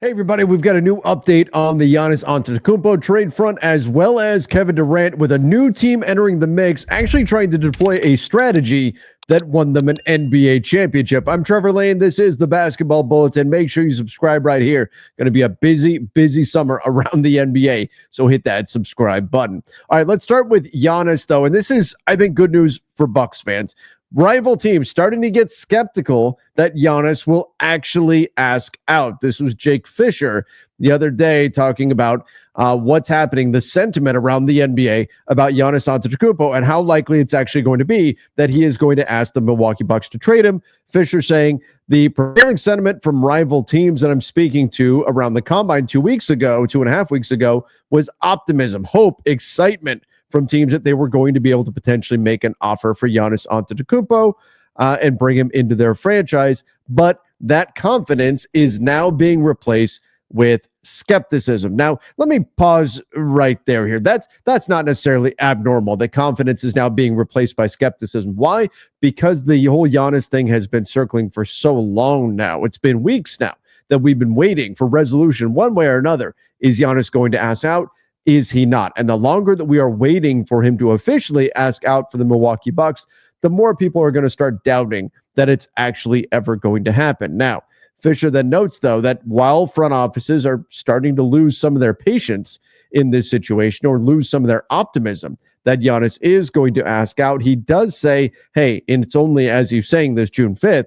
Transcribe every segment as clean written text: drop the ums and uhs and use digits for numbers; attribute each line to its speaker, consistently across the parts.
Speaker 1: Hey everybody, we've got a new update on the Giannis Antetokounmpo trade front, as well as Kevin Durant with a new team entering the mix, actually trying to deploy a strategy that won them an NBA championship. I'm Trevor Lane. This is the Basketball Bulletin. Make sure you subscribe right here. Going to be a busy summer around the NBA, so hit that subscribe button. All right, let's start with Giannis, though, and this is, I think, good news for Bucks fans. Rival teams starting to get skeptical that Giannis will actually ask out. This was Jake Fisher the other day talking about what's happening, the sentiment around the NBA about Giannis Antetokounmpo and how likely it's actually going to be that he is going to ask the Milwaukee Bucks to trade him. Fisher saying the prevailing sentiment from rival teams that I'm speaking to around the combine 2.5 weeks ago, was optimism, hope, excitement from teams that they were going to be able to potentially make an offer for Giannis Antetokounmpo and bring him into their franchise. But that confidence is now being replaced with skepticism. Now, let me pause right there here. That's not necessarily abnormal. The confidence is now being replaced by skepticism. Why? Because the whole Giannis thing has been circling for so long now. It's been weeks now that we've been waiting for resolution one way or another. Is Giannis going to ask out? Is he not? And the longer that we are waiting for him to officially ask out for the Milwaukee Bucks, the more people are going to start doubting that it's actually ever going to happen. Now, Fisher then notes, though, that while front offices are starting to lose some of their patience in this situation or lose some of their optimism that Giannis is going to ask out, he does say, hey, and it's only as you're saying this June 5th,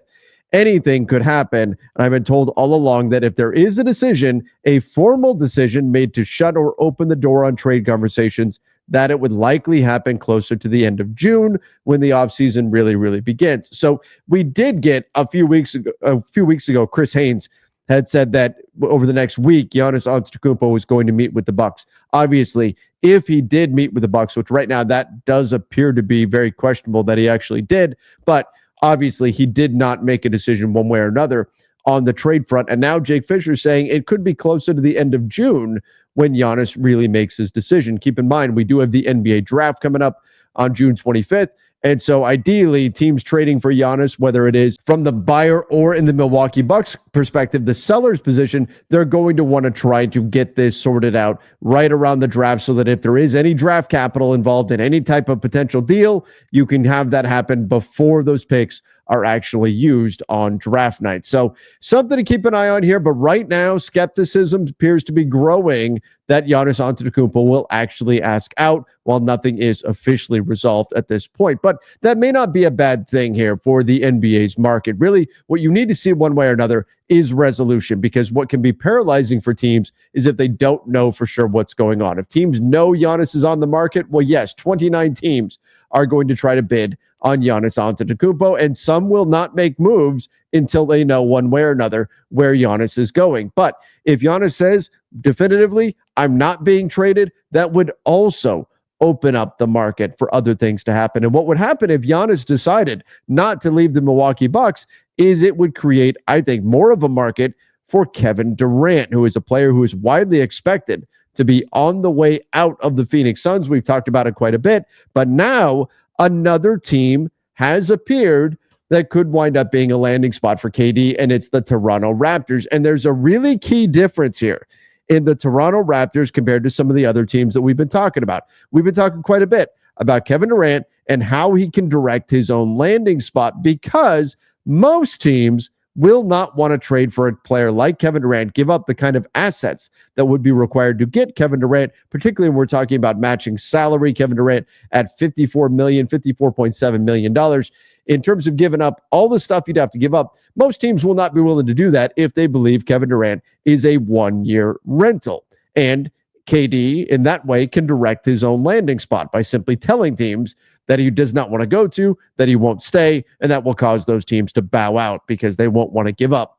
Speaker 1: anything could happen. And I've been told all along that if there is a decision, a formal decision made to shut or open the door on trade conversations, that it would likely happen closer to the end of June when the offseason really begins. So we did get a few weeks ago, Chris Haynes had said that over the next week, Giannis Antetokounmpo was going to meet with the Bucks. Obviously, if he did meet with the Bucks, which right now that does appear to be very questionable that he actually did, but obviously, he did not make a decision one way or another on the trade front. And now Jake Fisher saying it could be closer to the end of June when Giannis really makes his decision. Keep in mind, we do have the NBA draft coming up on June 25th. And so ideally, teams trading for Giannis, whether it is from the buyer or in the Milwaukee Bucks perspective, the seller's position, they're going to want to try to get this sorted out right around the draft so that if there is any draft capital involved in any type of potential deal, you can have that happen before those picks are actually used on draft night. So something to keep an eye on here. But right now, skepticism appears to be growing that Giannis Antetokounmpo will actually ask out while nothing is officially resolved at this point. But that may not be a bad thing here for the NBA's market. Really, what you need to see one way or another is resolution, because what can be paralyzing for teams is if they don't know for sure what's going on. If teams know Giannis is on the market, well, yes, 29 teams are going to try to bid on Giannis Antetokounmpo, and some will not make moves until they know one way or another where Giannis is going. But if Giannis says definitively, I'm not being traded, that would also open up the market for other things to happen. And what would happen if Giannis decided not to leave the Milwaukee Bucks is it would create, I think, more of a market for Kevin Durant, who is a player who is widely expected to be on the way out of the Phoenix Suns. We've talked about it quite a bit, but now another team has appeared that could wind up being a landing spot for KD, and it's the Toronto Raptors. And there's a really key difference here in the Toronto Raptors compared to some of the other teams that we've been talking about. We've been talking quite a bit about Kevin Durant and how he can direct his own landing spot, because most teams will not want to trade for a player like Kevin Durant, give up the kind of assets that would be required to get Kevin Durant, particularly when we're talking about matching salary. Kevin Durant at $54.7 million. In terms of giving up all the stuff you'd have to give up, most teams will not be willing to do that if they believe Kevin Durant is a one-year rental. And KD, in that way, can direct his own landing spot by simply telling teams that he does not want to go to, that he won't stay, and that will cause those teams to bow out because they won't want to give up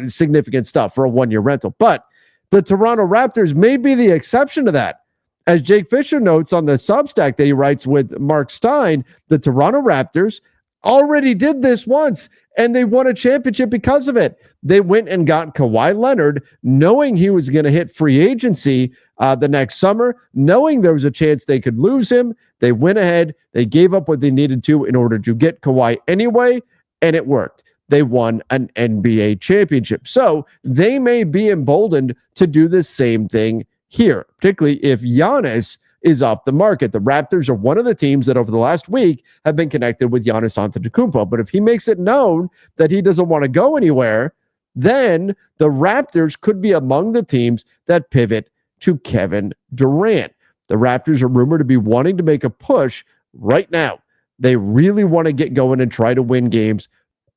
Speaker 1: significant stuff for a one-year rental. But the Toronto Raptors may be the exception to that. As Jake Fisher notes on the Substack that he writes with Mark Stein, the Toronto Raptors already did this once, and they won a championship because of it. They went and got Kawhi Leonard, knowing he was going to hit free agency the next summer, knowing there was a chance they could lose him. They went ahead, they gave up what they needed to in order to get Kawhi anyway, and it worked. they won an NBA championship. So they may be emboldened to do the same thing here, particularly if Giannis is off the market. The Raptors are one of the teams that over the last week have been connected with Giannis Antetokounmpo. But if he makes it known that he doesn't want to go anywhere, then the Raptors could be among the teams that pivot to Kevin Durant. The Raptors are rumored to be wanting to make a push right now. They really want to get going and try to win games.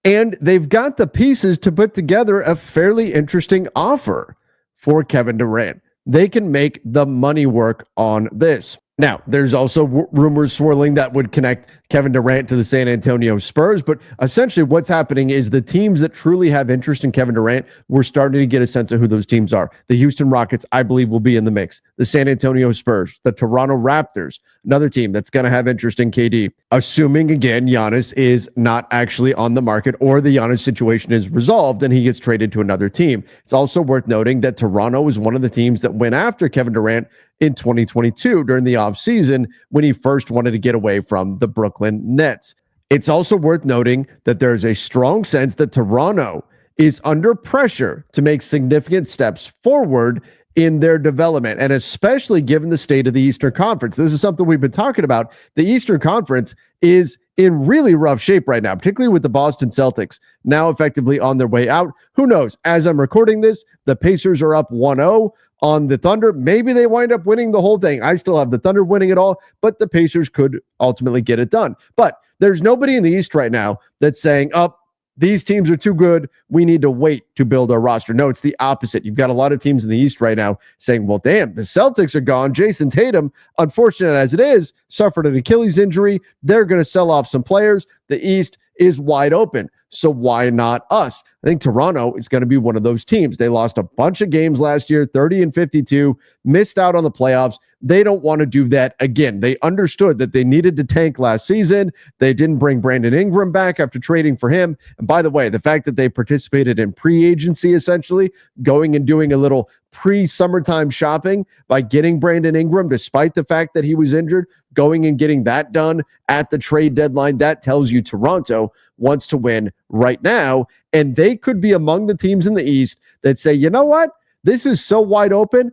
Speaker 1: And they've got the pieces to put together a fairly interesting offer for Kevin Durant. They can make the money work on this. Now, there's also rumors swirling that would connect Kevin Durant to the San Antonio Spurs, but essentially what's happening is the teams that truly have interest in Kevin Durant, we're starting to get a sense of who those teams are. The Houston Rockets, I believe, will be in the mix. The San Antonio Spurs, the Toronto Raptors, another team that's going to have interest in KD, assuming, again, Giannis is not actually on the market or the Giannis situation is resolved and he gets traded to another team. It's also worth noting that Toronto is one of the teams that went after Kevin Durant in 2022 during the offseason when he first wanted to get away from the Brooklyn Nets. It's also worth noting that there's a strong sense that Toronto is under pressure to make significant steps forward in their development, and especially given the state of the Eastern Conference. This is something we've been talking about. The Eastern Conference is in really rough shape right now, particularly with the Boston Celtics now effectively on their way out. Who knows? As I'm recording this, the Pacers are up 1-0 on the Thunder. Maybe they wind up winning the whole thing. I still have the Thunder winning it all, but the Pacers could ultimately get it done. But there's nobody in the East right now that's saying, oh, these teams are too good. We need to wait to build our roster. No, it's the opposite. You've got a lot of teams in the East right now saying, well, damn, the Celtics are gone. Jason Tatum, unfortunate as it is, suffered an Achilles injury. They're going to sell off some players. The East is wide open. So why not us? I think Toronto is going to be one of those teams. They lost a bunch of games last year, 30-52, missed out on the playoffs. They don't want to do that again. They understood that they needed to tank last season. They didn't bring Brandon Ingram back after trading for him. And by the way, the fact that they participated in pre-agency, essentially, going and doing a little pre-summertime shopping by getting Brandon Ingram, despite the fact that he was injured, going and getting that done at the trade deadline, that tells you Toronto wants to win right now. And they could be among the teams in the East that say, you know what? This is so wide open.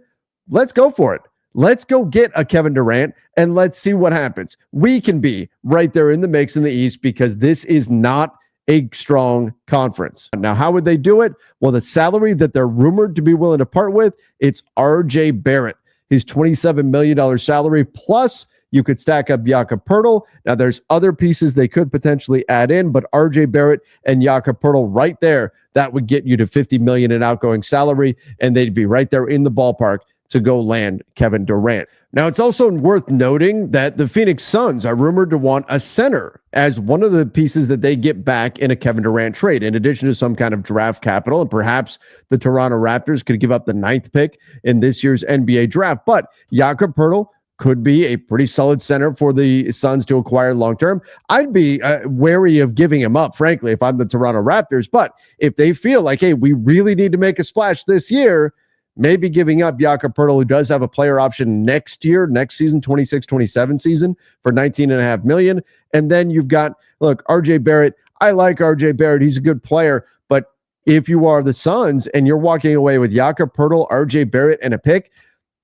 Speaker 1: Let's go for it. Let's go get a Kevin Durant and let's see what happens. We can be right there in the mix in the East because this is not a strong conference. Now, how would they do it? Well, the salary that they're rumored to be willing to part with, it's RJ Barrett. His $27 million salary, plus you could stack up Jakob Poeltl. Now, there's other pieces they could potentially add in, but RJ Barrett and Jakob Poeltl right there, that would get you to $50 million in outgoing salary, and they'd be right there in the ballpark to go land Kevin Durant. Now, it's also worth noting that the Phoenix Suns are rumored to want a center as one of the pieces that they get back in a Kevin Durant trade, in addition to some kind of draft capital. And perhaps the Toronto Raptors could give up the 9th pick in this year's NBA draft. But Jakob Poeltl could be a pretty solid center for the Suns to acquire long-term. I'd be wary of giving him up, frankly, if I'm the Toronto Raptors. But if they feel like, hey, we really need to make a splash this year, maybe giving up Jakob Poeltl, who does have a player option next season, 26-27 season, for $19.5 million. And then you've got, look, RJ Barrett. I like RJ Barrett. He's a good player. But if you are the Suns and you're walking away with Jakob Poeltl, RJ Barrett, and a pick,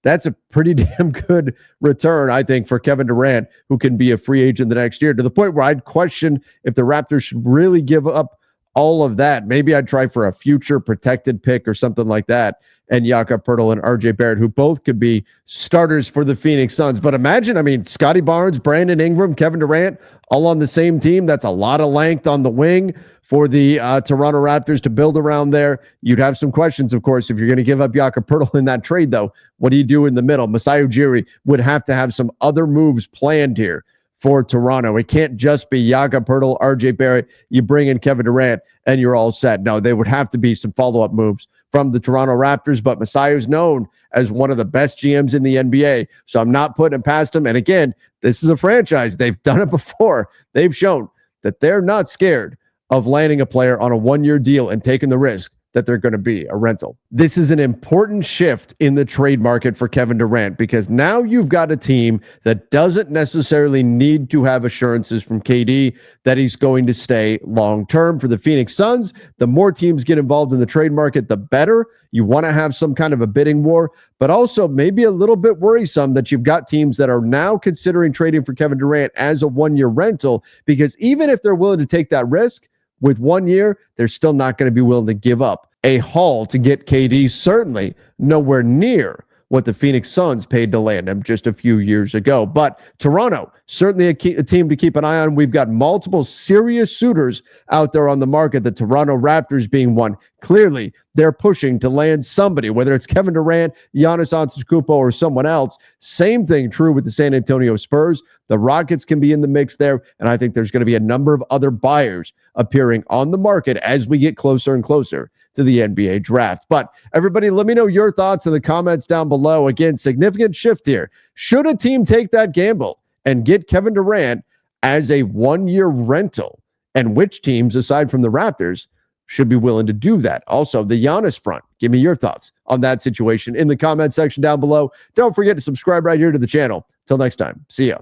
Speaker 1: that's a pretty damn good return, I think, for Kevin Durant, who can be a free agent the next year, to the point where I'd question if the Raptors should really give up all of that. Maybe I'd try for a future protected pick or something like that. And Jakob Poeltl and RJ Barrett, who both could be starters for the Phoenix Suns. But imagine, I mean, Scotty Barnes, Brandon Ingram, Kevin Durant, all on the same team. That's a lot of length on the wing for the Toronto Raptors to build around there. You'd have some questions, of course, if you're going to give up Jakob Poeltl in that trade, though. What do you do in the middle? Masai Ujiri would have to have some other moves planned here for Toronto. It can't just be Jakob Poeltl, RJ Barrett. You bring in Kevin Durant and you're all set. No, there would have to be some follow-up moves from the Toronto Raptors, but Masai is known as one of the best GMs in the NBA, so I'm not putting it past him. And again, this is a franchise. They've done it before. They've shown that they're not scared of landing a player on a one-year deal and taking the risk that they're going to be a rental. This is an important shift in the trade market for Kevin Durant because now you've got a team that doesn't necessarily need to have assurances from KD that he's going to stay long term. For the Phoenix Suns, the more teams get involved in the trade market, the better. You want to have some kind of a bidding war, but also maybe a little bit worrisome that you've got teams that are now considering trading for Kevin Durant as a one-year rental, because even if they're willing to take that risk, with 1 year, they're still not going to be willing to give up a haul to get KD, certainly nowhere near what the Phoenix Suns paid to land him just a few years ago. But Toronto, certainly a team to keep an eye on. We've got multiple serious suitors out there on the market, the Toronto Raptors being one. Clearly, they're pushing to land somebody, whether it's Kevin Durant, Giannis Antetokounmpo, or someone else. Same thing true with the San Antonio Spurs. The Rockets can be in the mix there, and I think there's going to be a number of other buyers appearing on the market as we get closer and closer to the NBA draft. But everybody, let me know your thoughts in the comments down below. Again, significant shift here. Should a team take that gamble and get Kevin Durant as a one-year rental? And which teams, aside from the Raptors, should be willing to do that? Also, the Giannis front. Give me your thoughts on that situation in the comment section down below. Don't forget to subscribe right here to the channel. Till next time, see ya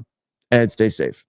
Speaker 1: and stay safe.